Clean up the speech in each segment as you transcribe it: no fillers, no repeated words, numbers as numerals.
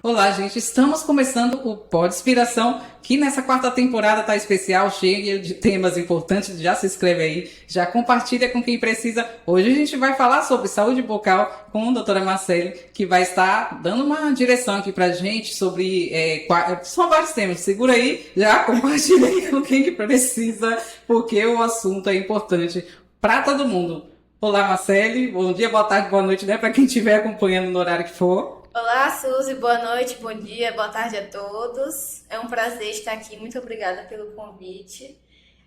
Olá, gente. Estamos começando o Pod Inspiração, que nessa quarta temporada tá especial, cheia de temas importantes. Já se inscreve aí, já compartilha com quem precisa. Hoje a gente vai falar sobre saúde bucal com a doutora Marcele, que vai estar dando uma direção aqui pra gente sobre... são vários temas. Segura aí, já compartilha aí com quem que precisa, porque o assunto é importante para todo mundo. Olá, Marcele. Bom dia, boa tarde, boa noite, né? Para quem estiver acompanhando no horário que for. Olá, Suzy, boa noite, bom dia, boa tarde a todos. É um prazer estar aqui, muito obrigada pelo convite.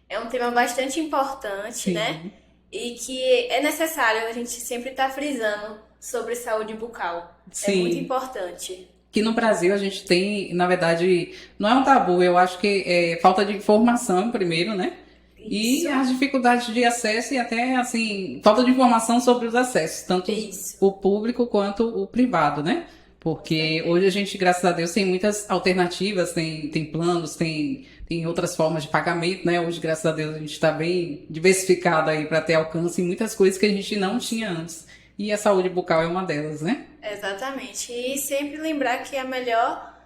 É um tema bastante importante, Sim. né? E que é necessário a gente sempre estar frisando sobre saúde bucal. Sim. É muito importante. Que no Brasil a gente tem, na verdade, não é um tabu, eu acho que é falta de informação primeiro, né? E Isso. as dificuldades de acesso e até, assim, falta de informação sobre os acessos, tanto Isso. o público quanto o privado, né? Porque hoje a gente, graças a Deus, tem muitas alternativas, tem planos, tem outras formas de pagamento, né? Hoje, graças a Deus, a gente está bem diversificado aí para ter alcance em muitas coisas que a gente não tinha antes. E a saúde bucal é uma delas, né? Exatamente. E sempre lembrar que a melhor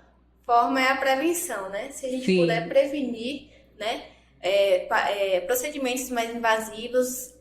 forma é a prevenção, né? Se a gente Sim. puder prevenir, né? Procedimentos mais invasivos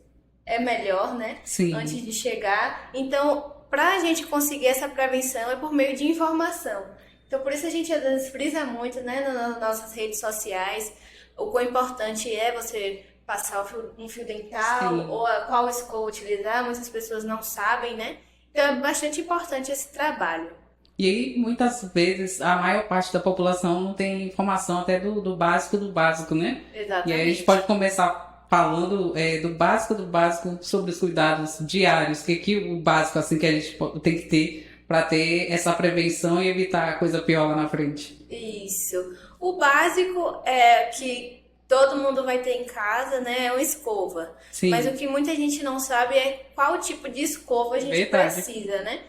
é melhor, né? Sim. Antes de chegar. Então, para a gente conseguir essa prevenção é por meio de informação. Então, por isso a gente às vezes frisa muito, né, nas nossas redes sociais, o quão importante é você passar um fio dental, Sim. ou qual escova utilizar, muitas pessoas não sabem, né? Então, é bastante importante esse trabalho. E aí, muitas vezes, a maior parte da população não tem informação até do básico, né? Exatamente. E aí a gente pode começar falando do básico sobre os cuidados diários, que o básico assim que a gente tem que ter para ter essa prevenção e evitar a coisa pior lá na frente. Isso. O básico é que todo mundo vai ter em casa, né? É uma escova. Sim. Mas o que muita gente não sabe é qual tipo de escova a gente Verdade. precisa, né?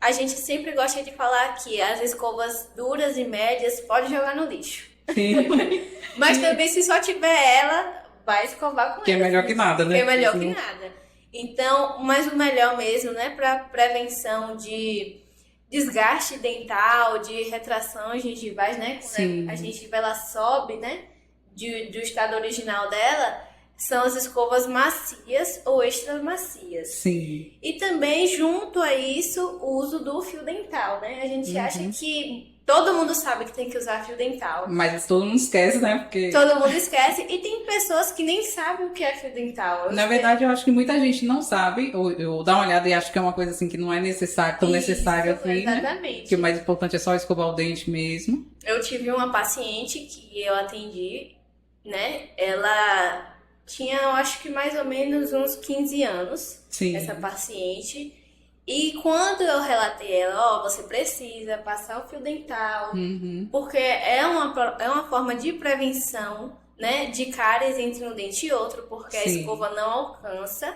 A gente sempre gosta de falar que as escovas duras e médias pode jogar no lixo. Sim. Mas também se só tiver ela, vai escovar com Que é ela. melhor que nada, né? Que é melhor Sim. que nada. Então, mas o melhor mesmo, né? Para prevenção de desgaste dental, de retração gengivais, né? Sim. Quando a gengiva ela sobe, né? Do estado original dela, são as escovas macias ou extra macias. Sim. E também, junto a isso, o uso do fio dental, né? A gente acha que todo mundo sabe que tem que usar fio dental. Mas todo mundo esquece, né? Porque Todo mundo esquece. E tem pessoas que nem sabem o que é fio dental. na verdade, eu acho que muita gente não sabe, ou dá uma olhada e acha que é uma coisa assim que não é necessário, tão necessária assim, né? Exatamente. Que o mais importante é só escovar o dente mesmo. Eu tive uma paciente que eu atendi, né? Ela tinha, eu acho que mais ou menos uns 15 anos, Sim. essa paciente. E quando eu relatei ela, você precisa passar o fio dental, porque é uma forma de prevenção, né, de cáries entre um dente e outro, porque a Sim. escova não alcança.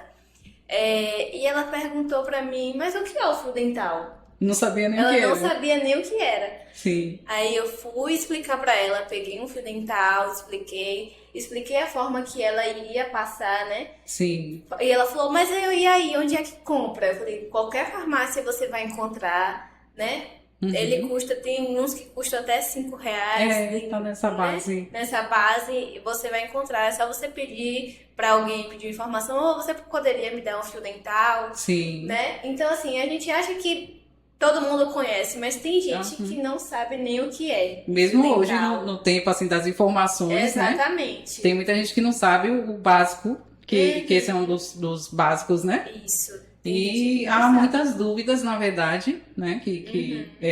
E ela perguntou pra mim, mas o que é o fio dental? Não sabia nem o Ela que não era. sabia nem o que era. Sim. Aí eu fui explicar pra ela, peguei um fio dental, expliquei a forma que ela iria passar, né? Sim. E ela falou, mas e aí, onde é que compra? Eu falei, qualquer farmácia você vai encontrar, né? Ele tem uns que custam até R$5. Tá nessa base. Né? Nessa base você vai encontrar, é só você pedir pra alguém pedir informação, ou você poderia me dar um fio dental, Sim. né? Então assim, a gente acha que todo mundo conhece, mas tem gente que não sabe nem o que é. Mesmo fio hoje, dental. no tempo assim das informações, né? Exatamente. Tem muita gente que não sabe o básico, que esse é um dos básicos, né? Isso. E há muitas dúvidas, na verdade, né?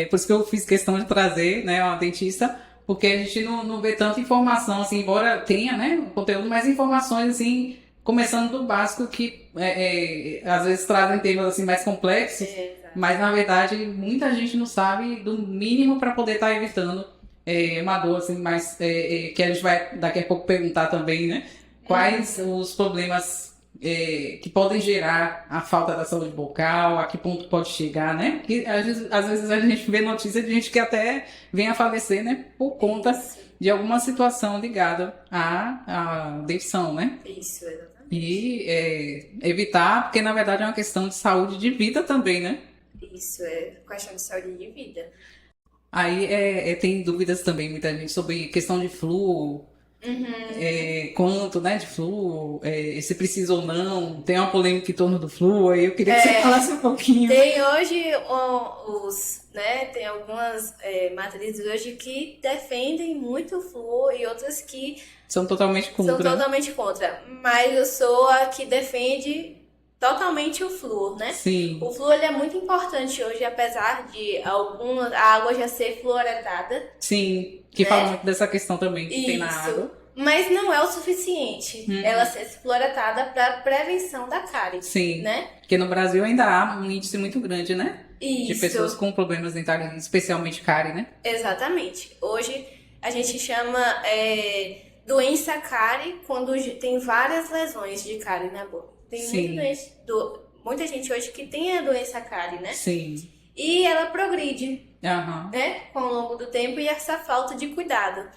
Por isso que eu fiz questão de trazer, né, uma dentista, porque a gente não vê tanta informação, assim, embora tenha, né, o conteúdo, mas informações, assim, começando do básico, que às vezes trazem temas, assim, mais complexos, mas, na verdade, muita gente não sabe do mínimo para poder estar evitando uma dor, assim, mais, que a gente vai daqui a pouco perguntar também, né? Quais os problemas que podem gerar a falta da saúde bucal, a que ponto pode chegar, né? Porque às vezes a gente vê notícia de gente que até vem a falecer, né? Por conta de alguma situação ligada à dentição, né? Isso, exatamente. E evitar, porque na verdade é uma questão de saúde de vida também, né? Isso é questão de saúde de vida. Aí tem dúvidas também, muita gente, sobre questão de flúor, quanto, né, de flúor, se precisa ou não. Tem uma polêmica em torno do flúor, aí eu queria que você falasse um pouquinho. Tem hoje tem algumas matrizes hoje que defendem muito o flúor e outras que São totalmente contra. são totalmente contra. Mas eu sou a que defende totalmente o flúor, né? Sim, O flúor ele é muito importante hoje, apesar de a água já ser fluoretada. sim. Que fala muito dessa questão também que tem na Isso. água. Mas não é o suficiente ela ser fluoretada para prevenção da cárie, Sim. né? Porque no Brasil ainda há um índice muito grande, né? De Isso. pessoas com problemas dentários, especialmente cárie, né? Exatamente. Hoje a gente chama doença cárie quando tem várias lesões de cárie na boca. Tem Sim. muita gente hoje que tem a doença cárie, né? Sim. E ela progride, Aham. né? Com o longo do tempo e essa falta de cuidado.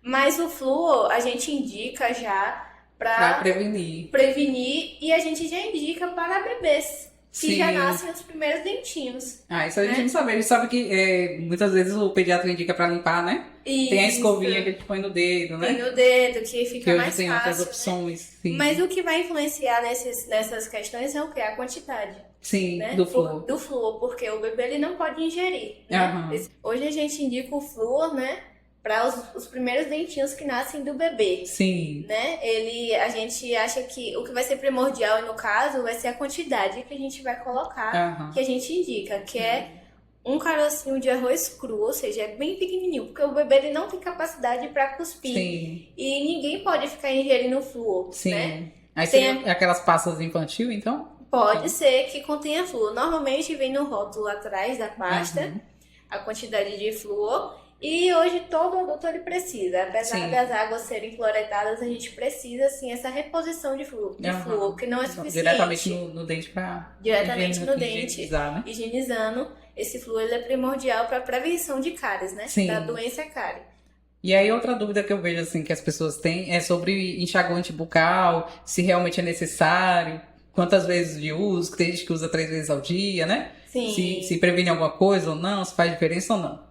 Mas o flúor a gente indica já Pra para prevenir. prevenir e a gente já indica para bebês que já Sim. nascem os primeiros dentinhos. Isso a gente não sabe. A gente sabe que muitas vezes o pediatra indica pra limpar, né? Tem a Isso. escovinha que a gente põe no dedo, né? Tem no dedo, que Que fica hoje mais tem fácil, outras né? opções. Sim, Mas o que vai influenciar nessas questões é o que? A quantidade, sim, né? do flúor. Do flúor, porque o bebê ele não pode ingerir, né? Aham. Hoje a gente indica o flúor, né? Para os primeiros dentinhos que nascem do bebê, Sim, né? A gente acha que o que vai ser primordial no caso vai ser a quantidade que a gente vai colocar, aham. que a gente indica, que é um carocinho de arroz cru, ou seja, é bem pequenininho, porque o bebê ele não tem capacidade para cuspir. Sim, E ninguém pode ficar ingerindo flúor, sim. né? Aí Tem seria aquelas pastas infantil, então? Pode ser que contenha flúor. Normalmente vem no rótulo atrás da pasta Aham. a quantidade de flúor. E hoje todo adulto ele precisa. Apesar Sim. das águas serem fluoretadas, a gente precisa sim essa reposição de flúor, Aham. que não é suficiente. Diretamente no dente pra Diretamente no dente. higienizar, né? Higienizando, esse flúor ele é primordial para prevenção de cáries, né? Sim. Da doença cárie. E aí outra dúvida que eu vejo assim que as pessoas têm é sobre enxaguante bucal, se realmente é necessário, quantas vezes de uso, que tem gente que usa 3 vezes ao dia, né? Sim. Se previne alguma coisa ou não, se faz diferença ou não.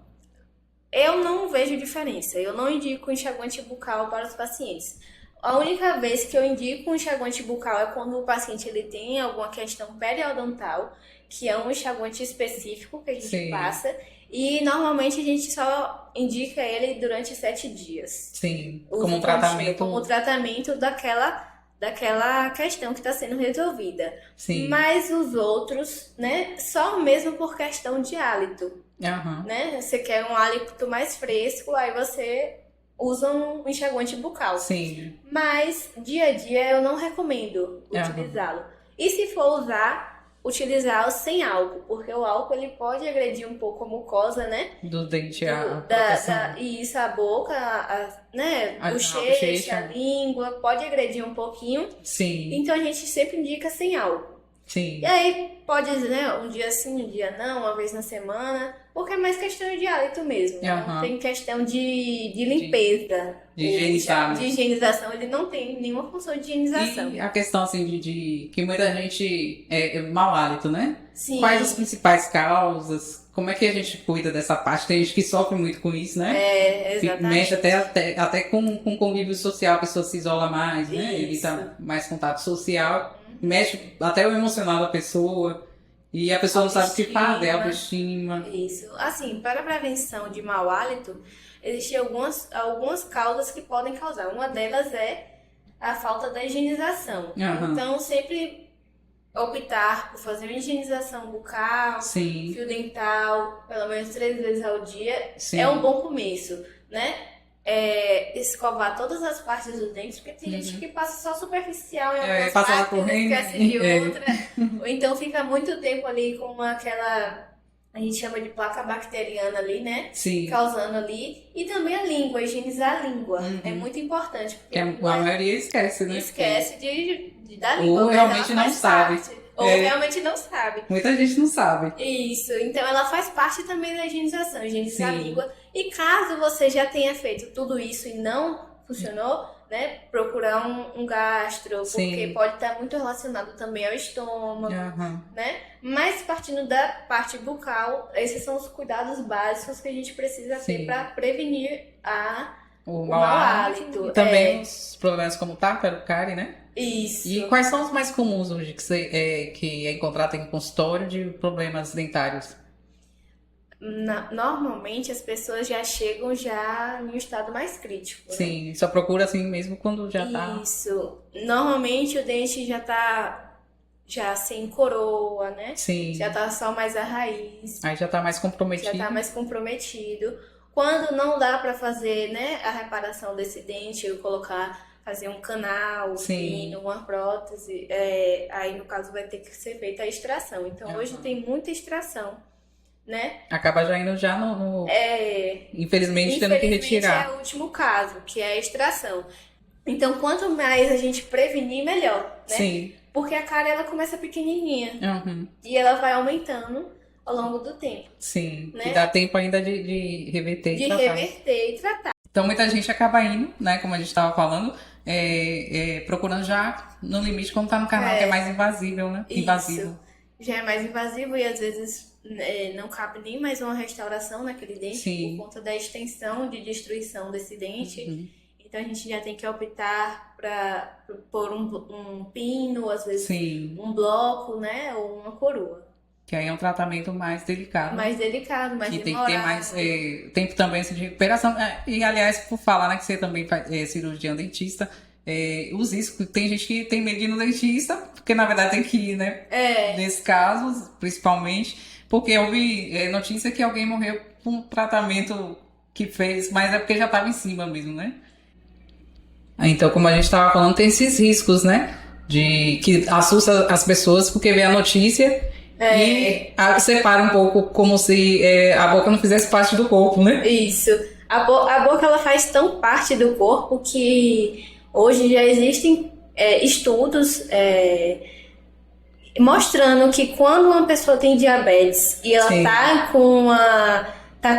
Eu não vejo diferença. Eu não indico enxaguante bucal para os pacientes. A única vez que eu indico um enxaguante bucal é quando o paciente ele tem alguma questão periodontal, que é um enxaguante específico que a gente Sim. passa. E normalmente a gente só indica ele durante 7 dias. Sim, Uso como um contínuo, tratamento. Como um tratamento daquela questão que está sendo resolvida. Sim. Mas os outros, né, só mesmo por questão de hálito. Aham. Né? Você quer um hálito mais fresco, aí você usa um enxaguante bucal. Sim. Mas dia a dia eu não recomendo utilizá-lo. E se for utilizá-lo sem álcool, porque o álcool ele pode agredir um pouco a mucosa, né? Do dente, a proteção. E isso, a boca, né? A Bochecha, bochecha. a língua, pode agredir um pouquinho. Sim, Então a gente sempre indica sem álcool. sim. E aí pode, né, um dia sim, um dia não, uma vez na semana, porque é mais questão de hálito mesmo. Aham. Não tem questão de limpeza. De higienizar, De né? higienização, ele não tem nenhuma função de higienização. E a questão assim de que muita gente é mau hálito, né? Sim. Quais as principais causas? Como é que a gente cuida dessa parte? Tem gente que sofre muito com isso, né? Que Exatamente. mexe até com convívio social, a pessoa se isola mais, né? Isso. Evita mais contato social, mexe até o emocional da pessoa, e a pessoa não sabe o que fazer, autoestima. Isso. Assim, para a prevenção de mau hálito, existem algumas causas que podem causar. Uma delas é a falta da higienização. Aham. Então, sempre optar por fazer uma higienização bucal, Sim, fio dental, pelo menos 3 vezes ao dia, sim. é um bom começo, né? Escovar todas as partes do dente, porque tem gente que passa só superficial em algumas passa lá partes, correndo. esquece de outra. Ou então fica muito tempo ali com aquela, a gente chama de placa bacteriana ali, né? Sim. Causando ali. E também a língua, higienizar a língua. Uhum. É muito importante. Porque Que a maioria esquece, né? esquece de dar língua. Ou mas realmente ela não faz sabe. parte. Ou É. realmente não sabe. Muita gente não sabe. Isso, então ela faz parte também da higienização, higienizar a Sim. língua. E caso você já tenha feito tudo isso e não funcionou, né, procurar um gastro, Sim. porque pode estar muito relacionado também ao estômago, Aham. né? Mas partindo da parte bucal, esses são os cuidados básicos que a gente precisa ter Sim. para prevenir O mau hálito. E também os problemas como tártaro, cárie, né? Isso. E quais são os mais comuns hoje que é encontrado em consultório de problemas dentários? Normalmente as pessoas já chegam já em um estado mais crítico, né? Sim, só procura assim mesmo quando já tá... Isso. Normalmente o dente já tá já sem coroa, né? Sim, Já tá só mais a raiz, aí já tá mais já comprometido. tá mais comprometido. Quando não dá para fazer, né, a reparação desse dente, eu fazer um canal, Sim. fino, uma prótese, aí no caso vai ter que ser feita a extração. Então hoje Aham. tem muita extração, né? Acaba já indo já infelizmente tendo que Infelizmente retirar. é o último caso, que é a extração. Então quanto mais a gente prevenir, melhor, né? Sim. Porque a cárie ela começa pequenininha Uhum. e ela vai aumentando ao longo do tempo, Sim. né? E dá tempo ainda de reverter e De tratar. reverter e tratar. Então muita gente acaba indo, né, como a gente estava falando, procurando já no limite quando tá no canal, que é mais invasível, né? Isso. Invasivo. Já é mais invasivo e às vezes não cabe nem mais uma restauração naquele dente. Sim. Por conta da extensão de destruição desse dente. Uhum. Então a gente já tem que optar para pôr um pino, às vezes Sim. um bloco, né? Ou uma coroa. Que aí é um tratamento mais delicado. Mais delicado, mais Que tem que demorado. ter mais tempo também assim, de recuperação. E, aliás, por falar, né, que você também faz cirurgião dentista, os riscos, tem gente que tem medo de ir no dentista, porque na verdade tem que ir, né? Nesse caso, principalmente, porque eu vi notícia que alguém morreu com um tratamento que fez, mas é porque já estava em cima mesmo, né? Então, como a gente estava falando, tem esses riscos, né? Que assusta as pessoas porque vê a notícia. E separa um pouco como se a boca não fizesse parte do corpo, né? Isso. A boca ela faz tão parte do corpo que hoje já existem estudos mostrando que quando uma pessoa tem diabetes e ela Sim. tá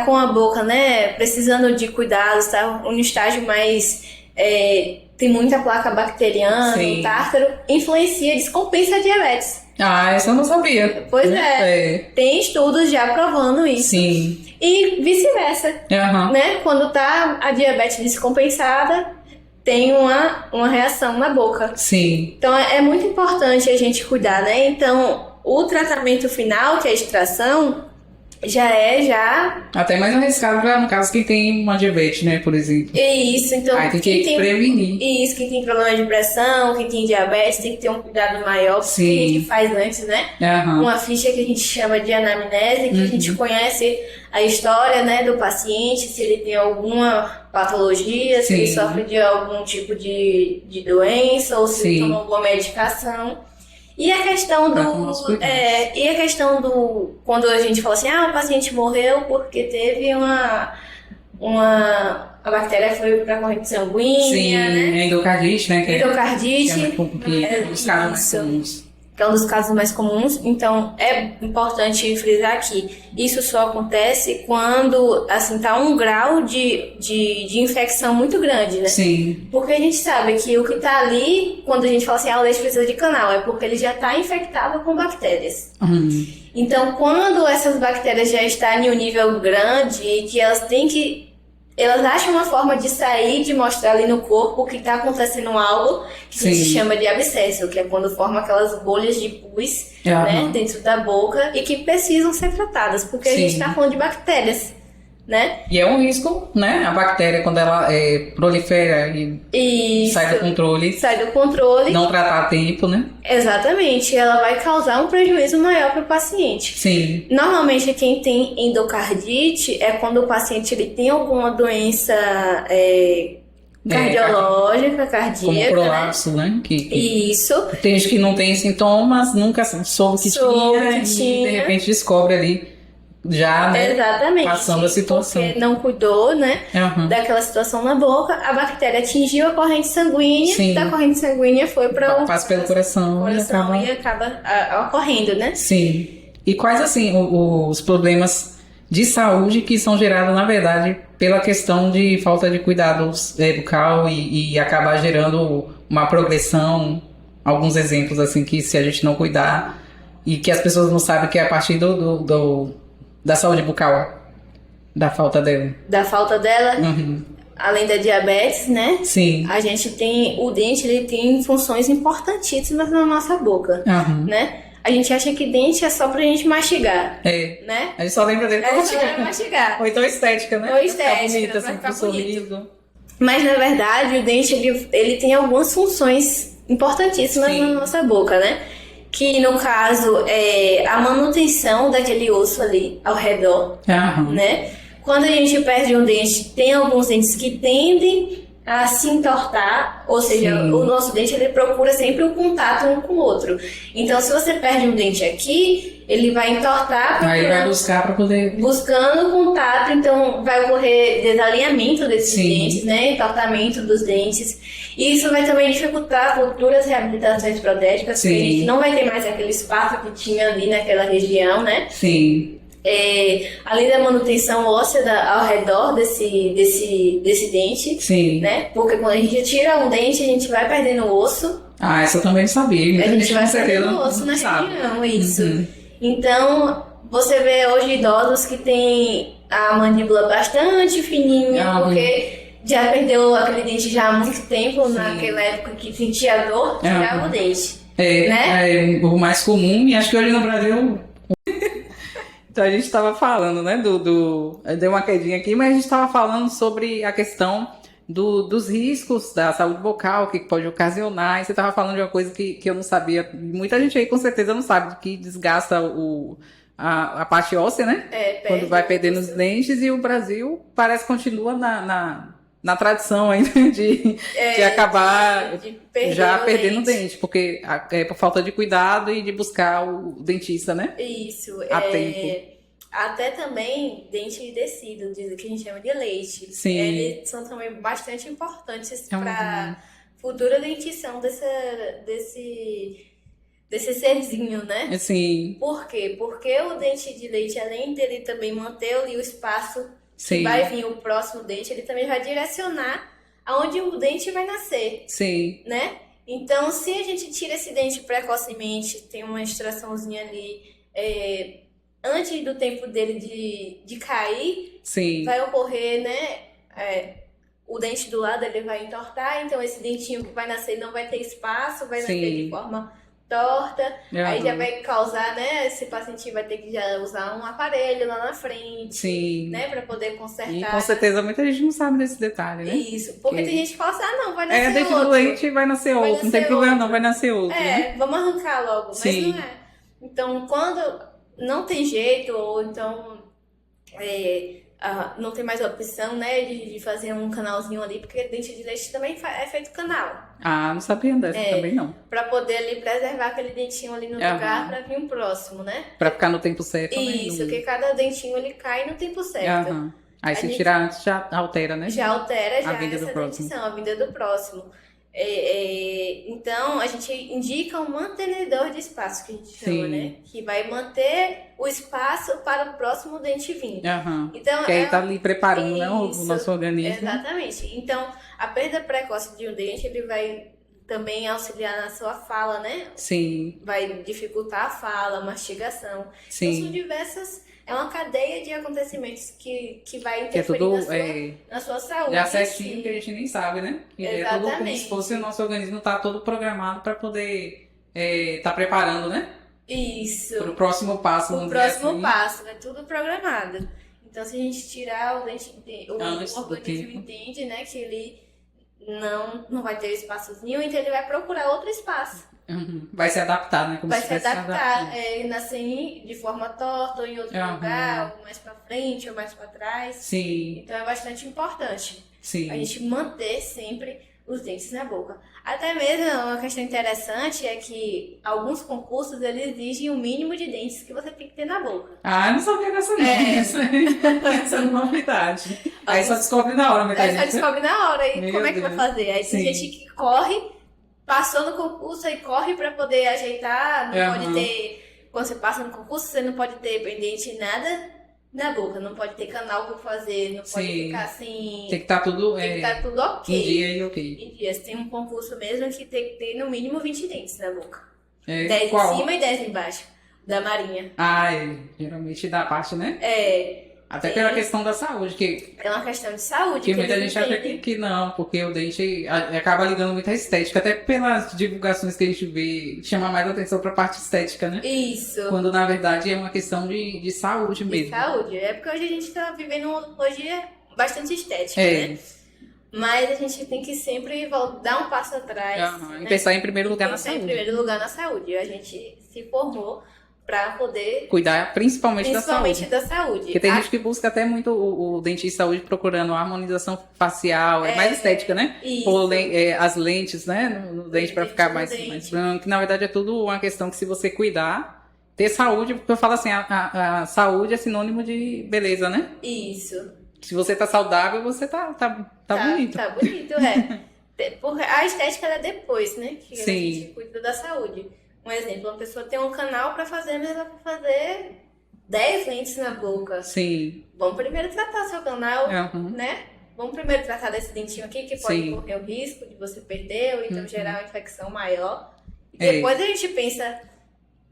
com a boca, né, precisando de cuidados, tá no estágio mais tem muita placa bacteriana, Sim. o tártaro, influencia, descompensa a diabetes. Ah, essa eu não sabia. Pois é. Tem estudos já provando isso. Sim. E vice-versa, Aham. né? Quando tá a diabetes descompensada, tem uma reação na boca. Sim. Então é muito importante a gente cuidar, né? Então o tratamento final, que é a extração, já Até mais arriscado para, no caso, quem tem uma diabetes, né, por exemplo. Isso, então Aí tem que prevenir. Isso, quem tem problema de pressão, quem tem diabetes, tem que ter um cuidado maior, porque Sim. a gente faz antes, né? Aham. Uma ficha que a gente chama de anamnese, que a gente conhece a história, né, do paciente, se ele tem alguma patologia, se ele Sim. sofre de algum tipo de doença, ou se ele Sim. toma alguma medicação. E a questão Pra tomar os cuidados. quando a gente fala assim, o paciente morreu porque teve a bactéria foi para a corrente sanguínea, Sim, né? endocardite, né? Que é Endocardite, um dos casos mais isso. comuns. Que é um dos casos mais comuns. Então, é importante frisar que isso só acontece quando, assim, tá um grau de infecção muito grande, né? Sim. Porque a gente sabe que o que tá ali, quando a gente fala assim, o leite precisa de canal, é porque ele já tá infectado com bactérias. Uhum. Então, quando essas bactérias já estão em um nível grande e que elas acham uma forma de sair, de mostrar ali no corpo que está acontecendo algo que a gente Sim. chama de abscesso, que é quando forma aquelas bolhas de pus, né, dentro da boca e que precisam ser tratadas, porque a Sim. gente está falando de bactérias, né? E é um risco, né? A bactéria, quando ela prolifera e Isso. sai do controle, Não não tratar a tempo, né? Exatamente, ela vai causar um prejuízo maior para o paciente. Sim. Normalmente quem tem endocardite é quando o paciente ele tem alguma doença cardiológica, cardíaca, Como né? prolapso, né? Isso. Tem gente que não tem sintomas, nunca soube que tinha, e de repente descobre ali, já, né? Exatamente. Passando a situação. Porque não cuidou, né? Uhum. Daquela situação na boca, a bactéria atingiu a corrente sanguínea, Sim. da corrente sanguínea foi para Passa pelo coração e acaba ocorrendo, né? Sim. E quais, assim, os problemas de saúde que são geradas, na verdade, pela questão de falta de cuidado bucal e acabar gerando uma progressão. Alguns exemplos, assim, que se a gente não cuidar e que as pessoas não sabem que é a partir da saúde bucal, da falta dela. Da falta dela, Uhum. além da diabetes, né? Sim. A gente tem, o dente, ele tem funções importantíssimas na nossa boca, Uhum. né? A gente acha que dente é só pra gente mastigar, É. né? A gente só lembra dele É pra só pra mastigar. Ou então estética, né? Ou estética, Pra ficar bonita, pra assim, ficar pro bonito. sorriso. Mas, na verdade, o dente, ele tem algumas funções importantíssimas Sim. na nossa boca, né? Que, no caso, é a manutenção daquele osso ali ao redor, Uhum. né? Quando a gente perde um dente, tem alguns dentes que tendem a se entortar, ou seja, Sim. o nosso dente, ele procura sempre o contato um com o outro. Então, se você perde um dente aqui, ele vai entortar, Aí vai procurando- buscar pra poder... buscando contato, então vai ocorrer desalinhamento desses Sim. dentes, né? Entortamento dos dentes. E isso vai também dificultar futuras reabilitações protéticas, porque a Sim. gente não vai ter mais aquele espaço que tinha ali naquela região, né? Sim. Além da manutenção óssea ao redor desse dente, Sim. né? Porque quando a gente tira um dente, a gente vai perdendo o osso, Ah, essa eu também não sabia. a gente vai com certeza perdendo o osso na sabe. região, isso. Uhum. Então, você vê hoje idosos que têm a mandíbula bastante fininha, Ah, porque já perdeu aquele dente já há muito tempo, Sim. naquela época que sentia dor, tirava o dente. É, Né? é o mais comum, e acho que hoje no Brasil. Então a gente estava falando, né? Deu uma quedinha aqui, mas a gente estava falando sobre a questão dos riscos da saúde bucal, que pode ocasionar. E você estava falando de uma coisa que eu não sabia. Muita gente aí com certeza não sabe, que desgasta a parte óssea, né? Quando vai perdendo os dentes, e o Brasil parece que continua na tradição ainda de acabar de perder já o perdendo o dente. dente, porque é por falta de cuidado e de buscar o dentista, né? Isso, A tempo. até também dente de tecido, que a gente chama de leite. Sim. Eles são também bastante importantes Uhum. para futura dentição desse serzinho, né? Assim, Por quê? Porque o dente de leite, além dele também manter ali o espaço que sim, vai vir o próximo dente, ele também vai direcionar aonde o dente vai nascer, sim, né? Então, se a gente tira esse dente precocemente, tem uma extraçãozinha ali, antes do tempo dele de cair, sim, vai ocorrer, né? O dente do lado ele vai entortar, então esse dentinho que vai nascer não vai ter espaço, vai nascer Sim. de forma torta, aí já Uhum. vai causar, né? Esse paciente vai ter que já usar um aparelho lá na frente, sim. né? Pra poder E consertar. com certeza muita gente não sabe desse detalhe, né? Isso, porque Que- tem gente que fala assim, não, vai nascer Dente outro. doente vai nascer Vai outro, não tem nascer problema outro. não, vai nascer outro, né? Vamos arrancar logo, mas Sim. não é. Então, quando não tem jeito, ou então não tem mais opção, né, de fazer um canalzinho ali, porque dente de leite também é feito canal, Ah, não sabia dessa também não. pra poder ali preservar aquele dentinho ali no Aham. lugar pra vir um próximo, né? Pra ficar no tempo certo também. Isso, não- que cada dentinho ele cai no tempo certo. Aham. Aí A se gente- tirar antes já altera, né? Já altera já vinda do essa próximo. dentição, a vinda do próximo. Então, a gente indica um mantenedor de espaço, que a gente chama, Sim. né? Que vai manter o espaço para o próximo dente vir. Aham. Então, Que aí tá ali preparando, né, o Isso, nosso organismo. Exatamente. Então, a perda precoce de um dente, ele vai também auxiliar na sua fala, né? Sim, Vai dificultar a fala, a mastigação. Então, são sim. diversas... É uma cadeia de acontecimentos que vai Que é interferir tudo na sua saúde. já em si. certinho que a gente nem sabe, né? Que é tudo como Exatamente. se fosse o nosso organismo tá todo programado para poder tá preparando, né? Isso. Para o próximo passo. O vamos dizer próximo assim. passo, é tudo programado. Então, se a gente tirar o dente, o Antes do organismo tempo. entende, né, que ele não vai ter espaçozinho, então ele vai procurar outro espaço. Uhum. Vai se adaptar, né? Como Vai se se estivesse adaptar, nascer de forma torta ou em outro Aham. lugar, ou mais pra frente ou mais pra trás. Sim, Então é bastante importante sim. a gente manter sempre os dentes na boca. Até mesmo uma questão interessante é que alguns concursos eles exigem o mínimo de dentes que você tem que ter na boca. Ah, eu não sabia dessa não. Essa é uma novidade. Aí só Alguns- descobre na hora, Aí metade. só descobre na hora e Meu como é que vai Deus. fazer. Aí tem Sim. gente que corre, passou no concurso e corre pra poder ajeitar, não Aham. pode ter. Quando você passa no concurso, você não pode ter pendente em nada, na boca. Não pode ter canal por fazer, não pode Sim. ficar assim. Tem que estar tudo Tem que estar tudo em ok. dia e ok. Em dias. Tem um concurso mesmo que tem que ter no mínimo 20 dentes na boca. É, 10 qual? em cima e 10 embaixo. Da Marinha. Ah, geralmente dá parte, né? Até Tem. pela questão da saúde, que É uma questão de saúde. porque muita eles gente acha entendem. que não, porque o dente acaba ligando muito à estética, até pelas divulgações que a gente vê, chama mais atenção para a parte estética, né? Isso. Quando na verdade é uma questão de saúde De mesmo. saúde. É porque hoje a gente tá vivendo uma odontologia bastante estética, É. né? Mas a gente tem que sempre dar um passo atrás. Aham, e né? pensar em primeiro lugar na Pensar em saúde. primeiro lugar na saúde. A gente se formou para poder, Cuidar principalmente da saúde. principalmente da saúde. Porque tem gente que busca até muito o dentista hoje procurando a harmonização facial, é mais estética, né? Isso. Pôr as lentes, né, no dente para Lente ficar no mais dente. branco. Que na verdade é tudo uma questão que se você cuidar, ter saúde, porque eu falo assim, a saúde é sinônimo de beleza, né? Isso. Se você tá saudável, você tá bonito. Tá bonito, é. Porque a estética ela é depois, né? Que a Sim. gente cuida da saúde. Um exemplo, uma pessoa tem um canal para fazer, mas ela vai fazer 10 lentes na boca. Sim. Vamos primeiro tratar seu canal, Uhum. né? Vamos primeiro tratar desse dentinho aqui, que pode Sim. correr o risco de você perder, ou então gerar uma infecção maior. E É. depois a gente pensa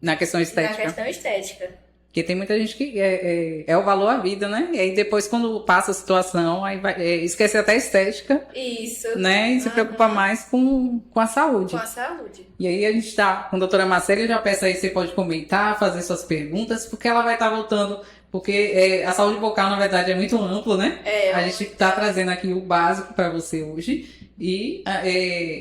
Na questão na estética. questão estética. Porque tem muita gente que é o valor à vida, né? E aí depois, quando passa a situação, aí vai esquecer até a estética, Isso. né? E se preocupa mais com a saúde. Com a saúde. E aí a gente tá com a doutora Marcela, eu já peço aí, você pode comentar, fazer suas perguntas, porque ela vai estar voltando, porque a saúde bucal, na verdade, é muito amplo, né? A gente tá trazendo aqui o básico para você hoje. E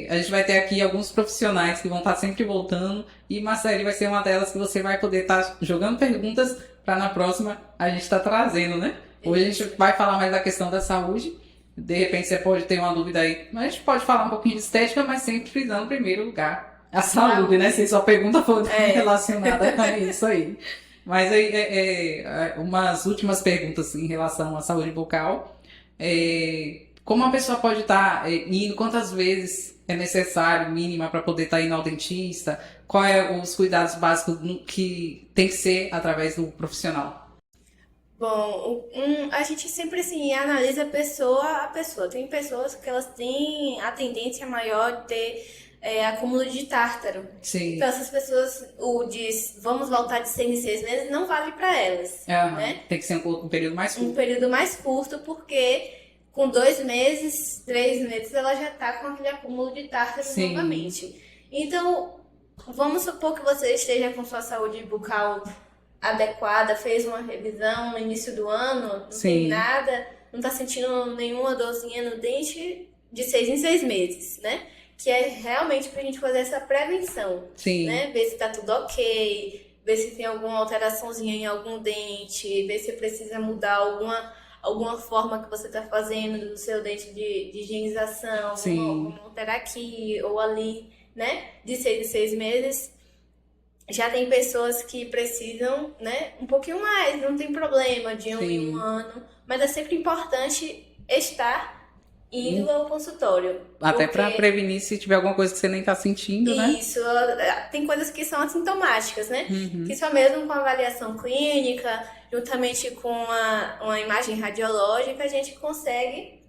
a gente vai ter aqui alguns profissionais que vão estar sempre voltando. E Marcele vai ser uma delas que você vai poder estar jogando perguntas para na próxima a gente estar trazendo, né? Hoje a gente vai falar mais da questão da saúde. De repente você pode ter uma dúvida aí. Mas a gente pode falar um pouquinho de estética, mas sempre frisando em primeiro lugar a saúde, né? Se sua pergunta for relacionada a isso aí. Mas aí, umas últimas perguntas em relação à saúde bucal. Como a pessoa pode estar indo, quantas vezes é necessário, mínima, para poder estar indo ao dentista? Quais os cuidados básicos que tem que ser através do profissional? Bom, a gente sempre assim analisa a pessoa. Tem pessoas que elas têm a tendência maior de ter acúmulo de tártaro. Sim. Então essas pessoas, vamos voltar de 6 em 6 meses, não vale para elas, né? Tem que ser um período mais curto. Um período mais curto, porque com 2 meses, 3 meses, ela já tá com aquele acúmulo de tártaro novamente. Então, vamos supor que você esteja com sua saúde bucal adequada, fez uma revisão no início do ano, não tem nada, não tá sentindo nenhuma dorzinha no dente, de 6 em 6 meses, né? Que é realmente pra gente fazer essa prevenção, né? Ver se tá tudo ok, ver se tem alguma alteraçãozinha em algum dente, ver se precisa mudar alguma forma que você está fazendo do seu dente de higienização, vamos alterar aqui ou ali, né? De 6 em 6 meses. Já tem pessoas que precisam, né? Um pouquinho mais, não tem problema, de 1 em 1 ano. Mas é sempre importante estar indo ao consultório. Até para prevenir se tiver alguma coisa que você nem está sentindo, né? Isso, tem coisas que são assintomáticas, né? Que só mesmo com a avaliação clínica, juntamente com uma imagem radiológica, a gente consegue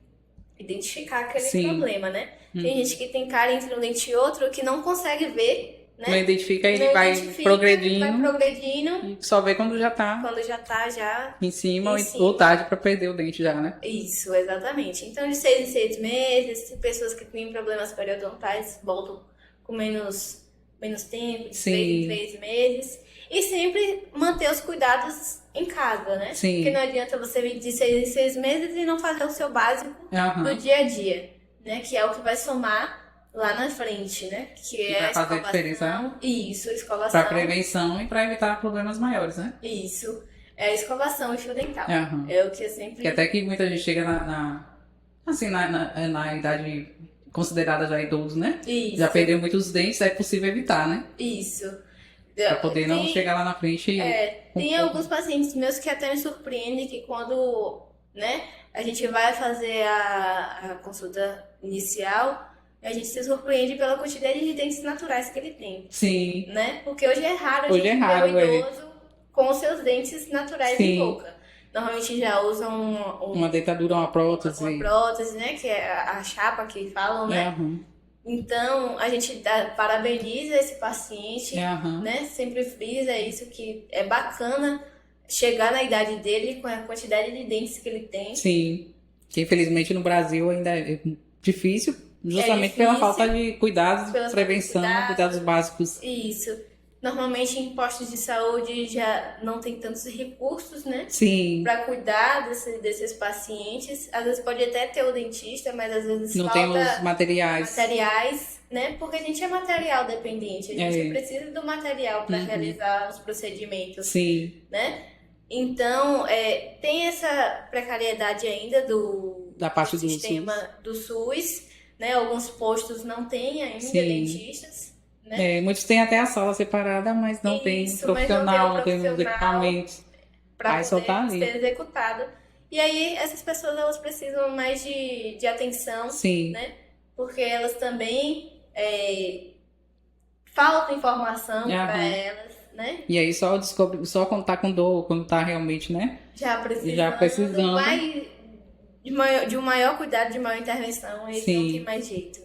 identificar aquele problema, né? Tem gente que tem cárie entre um dente e outro que não consegue ver, né? Não identifica, ele vai progredindo. Vai progredindo. E só vê quando já tá. Quando já tá em cima. Ou tarde para perder o dente já, né? Isso, exatamente. Então, de 6 em 6 meses, pessoas que têm problemas periodontais voltam com menos tempo, de 3 em 3 meses. E sempre manter os cuidados em casa, né? Porque não adianta você vir de 6 em 6 meses e não fazer o seu básico do dia a dia, né? Que é o que vai somar lá na frente, né? Que é a fazer diferença. Isso, a escovação. Para prevenção e para evitar problemas maiores, né? Isso. É a escovação e fio dental. É o que eu sempre... Que até que muita gente chega na idade considerada já idoso, né? Isso. Já perdeu muitos dentes, é possível evitar, né? Isso. Para poder não chegar lá na frente. Tem alguns pacientes meus que até me surpreendem que quando, né, a gente vai fazer a consulta inicial, a gente se surpreende pela quantidade de dentes naturais que ele tem. Sim. Né? Porque hoje é raro a gente ver o idoso com os seus dentes naturais em boca. normalmente já usam Uma dentadura, uma prótese. uma prótese, né? Que é a chapa que falam, né? Aham. Então, a gente parabeniza esse paciente, Aham. né? Sempre frisa isso, que é bacana chegar na idade dele com a quantidade de dentes que ele tem. Sim. Que infelizmente no Brasil ainda é difícil, justamente difícil, pela falta de cuidados, pela prevenção, falta de cuidados básicos. Isso. Normalmente em postos de saúde já não tem tantos recursos, né? Sim. Para cuidar desses pacientes. Às vezes pode até ter o dentista, mas às vezes Não falta temos materiais. né? Porque a gente é material dependente. A gente precisa do material para realizar os procedimentos, Sim. né? Então, tem essa precariedade ainda Da parte do sistema do SUS, né? Alguns postos não têm ainda Sim. dentistas, né? Muitos têm até a sala separada, mas não tem Isso, profissional, mas não tem os equipamentos. Para Aí só poder tá ali. ser executado. E aí, essas pessoas, elas precisam mais de atenção, Sim. né? Porque elas também falta informação para elas, né? E aí só descobre, só quando tá com dor, quando tá realmente, né? Já precisando. Vai de um maior cuidado, de maior intervenção, eles não tem mais jeito.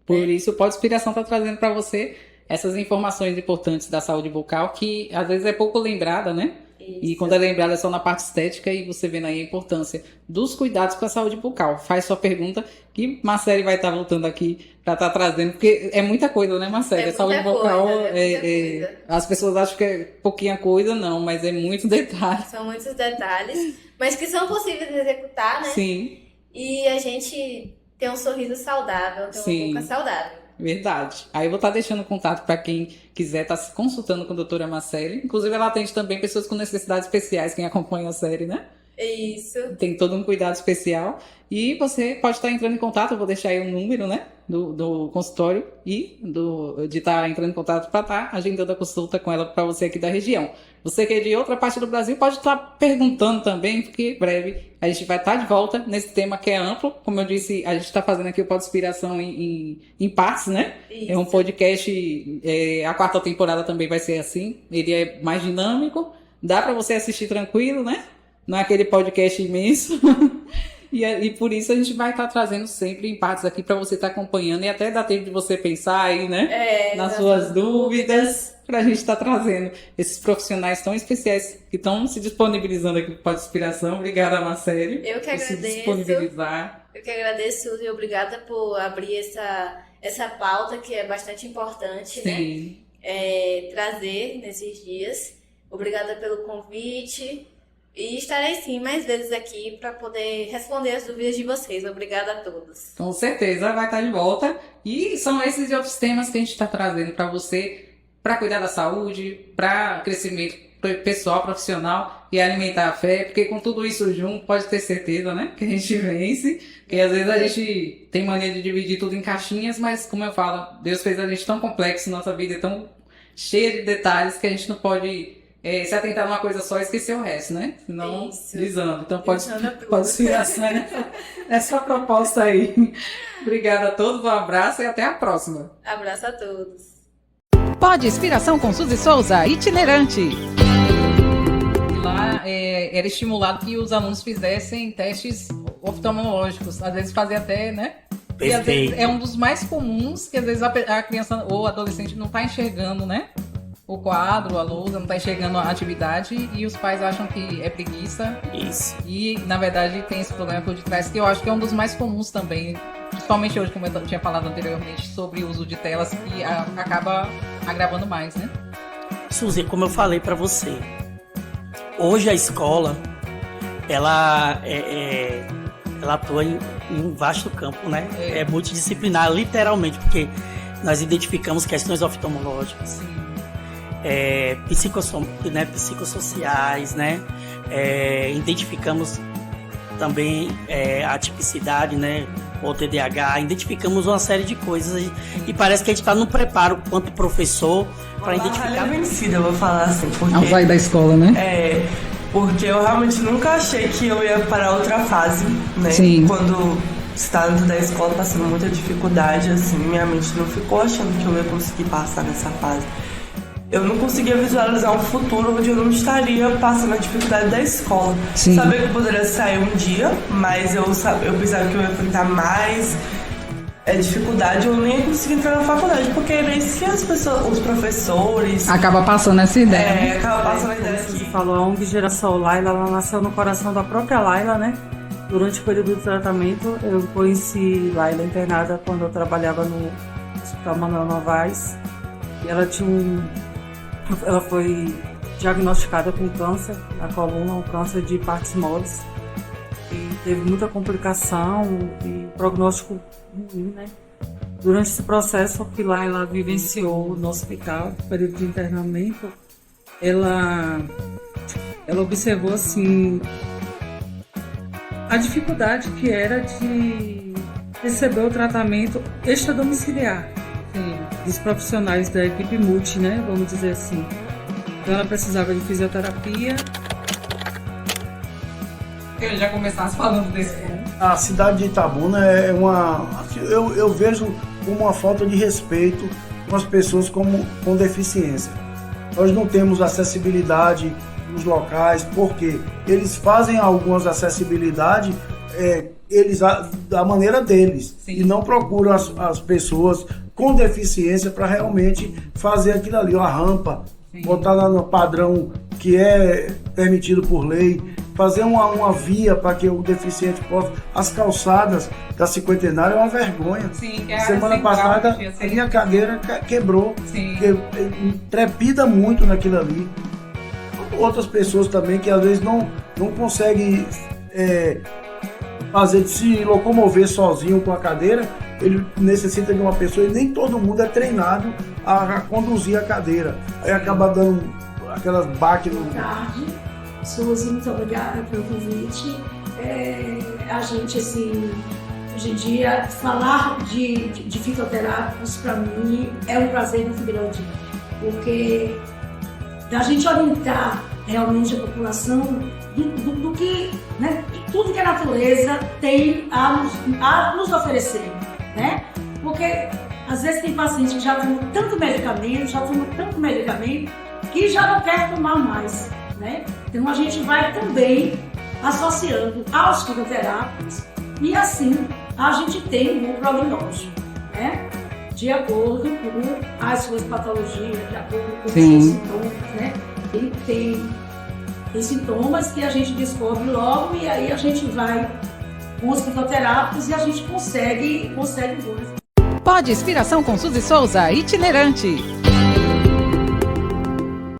Por isso, o Pod Inspiração tá trazendo para você essas informações importantes da saúde bucal, que às vezes é pouco lembrada, né? Isso. E quando é lembrada é só na parte estética, e você vendo aí a importância dos cuidados com a saúde bucal. Faz sua pergunta, que Marcele vai estar voltando aqui para estar trazendo, porque é muita coisa, né, Marcele? A saúde bucal, as pessoas acham que é pouquinha coisa, não, mas é muito detalhe. São muitos detalhes, mas que são possíveis de executar, né? Sim. E a gente tem um sorriso saudável, tem uma boca saudável. Verdade. Aí eu vou estar deixando contato para quem quiser estar se consultando com a doutora Marcele. Inclusive, ela atende também pessoas com necessidades especiais, quem acompanha a série, né? Isso. Tem todo um cuidado especial. E você pode estar entrando em contato, eu vou deixar aí o número, né? Do consultório e de estar entrando em contato para estar agendando a consulta com ela para você aqui da região. Você que é de outra parte do Brasil pode estar perguntando também, porque em breve a gente vai estar de volta nesse tema que é amplo. Como eu disse, a gente está fazendo aqui o Pod Inspiração em partes, né? Isso. É um podcast, a 4ª temporada também vai ser assim. Ele é mais dinâmico, dá para você assistir tranquilo, né? Não é aquele podcast imenso. E por isso a gente vai estar trazendo sempre em partes aqui para você estar acompanhando e até dá tempo de você pensar aí, né? Nas suas dúvidas, para a gente estar trazendo esses profissionais tão especiais que estão se disponibilizando aqui para a Inspiração. Obrigada, Marcele. Eu que agradeço. Se disponibilizar. Eu que agradeço, Suzy, obrigada por abrir essa pauta que é bastante importante, Sim. né? Trazer nesses dias. Obrigada pelo convite. E estarei sim mais vezes aqui para poder responder as dúvidas de vocês. Obrigada a todos. Com certeza vai estar de volta. E são esses e outros temas que a gente está trazendo para você, para cuidar da saúde, para crescimento pessoal, profissional e alimentar a fé. Porque com tudo isso junto, pode ter certeza, né? Que a gente vence. Porque às vezes a gente tem mania de dividir tudo em caixinhas, mas como eu falo, Deus fez a gente tão complexo, nossa vida é tão cheia de detalhes que a gente não pode... se atentar numa coisa só e esquecer o resto, né? Senão desanda. Então pode ser assim, né? Essa proposta aí. Obrigada a todos, um abraço e até a próxima. Abraço a todos. Pod Inspiração com Suzy Souza, itinerante. Lá era estimulado que os alunos fizessem testes oftalmológicos. Às vezes fazia até, né? E às vezes é um dos mais comuns, que às vezes a criança ou adolescente não está enxergando, né? O quadro, a lousa, não está enxergando a atividade e os pais acham que é preguiça. Isso. E, na verdade, tem esse problema por detrás, que eu acho que é um dos mais comuns também, principalmente hoje, como eu tinha falado anteriormente, sobre o uso de telas, que acaba agravando mais, né? Suzy, como eu falei para você, hoje a escola, ela atua em um vasto campo, né? É multidisciplinar, literalmente, porque nós identificamos questões oftalmológicas. Sim. Psicossociais, né? Identificamos também a tipicidade, né? O TDAH, identificamos uma série de coisas e parece que a gente está no preparo quanto professor para identificar. Vencida, eu vou falar assim, porque Ao sair da escola, né? Porque eu realmente nunca achei que eu ia para outra fase, né? Sim. Quando estava dentro da escola, passando muita dificuldade, assim, minha mente não ficou achando que eu ia conseguir passar nessa fase. eu não conseguia visualizar um futuro onde eu não estaria passando a dificuldade da escola. Sim. Sabia que eu poderia sair um dia, mas eu pensava que eu ia enfrentar mais dificuldade, eu nem ia conseguir entrar na faculdade, porque era isso que os professores... Acaba passando essa ideia. Acaba passando a ideia Você aqui. falou, a ONG Geração Laila, ela nasceu no coração da própria Laila, né? Durante o período de tratamento, eu conheci Laila internada quando eu trabalhava no Hospital Manuel Novaes. E ela foi diagnosticada com câncer na coluna, um câncer de partes moles. E teve muita complicação e prognóstico ruim, né? Durante esse processo que Laila vivenciou no hospital, no período de internamento, ela observou, assim, a dificuldade que era de receber o tratamento extradomiciliar dos profissionais da equipe multi, né? Vamos dizer assim. Então ela precisava de fisioterapia. Eu já começasse falando desse ponto. A cidade de Itabuna é eu vejo como uma falta de respeito com as pessoas com deficiência. Nós não temos acessibilidade nos locais, porque eles fazem algumas acessibilidades da maneira deles. Sim. E não procuram as pessoas com deficiência para realmente fazer aquilo ali, uma rampa, Sim. botar lá no padrão que é permitido por lei, fazer uma via para que o deficiente possa... As calçadas da Cinquentenária é uma vergonha. Sim, que é Semana central, passada que ia ser- a minha cadeira quebrou. Sim. Trepida muito naquilo ali. Outras pessoas também que às vezes não conseguem se locomover sozinho com a cadeira, ele necessita de uma pessoa e nem todo mundo é treinado a conduzir a cadeira. Aí acaba dando aquelas baques no... Boa tarde, Suzy, muito obrigada pelo convite. A gente, assim, hoje em dia, falar de fitoterápicos, para mim, é um prazer muito grande, porque da gente orientar realmente a população do que, né, de tudo que a natureza tem a nos oferecer, né? Porque às vezes tem paciente que já tomou tanto medicamento, que já não quer tomar mais, né? Então a gente vai também associando aos fitoterápicos e assim a gente tem um prognóstico, né? De acordo com as suas patologias, de acordo com os seus sintomas, né? Ele tem sintomas que a gente descobre logo e aí a gente vai com os fitoterápicos e a gente consegue muito. Pod Inspiração com Suzy Souza, itinerante.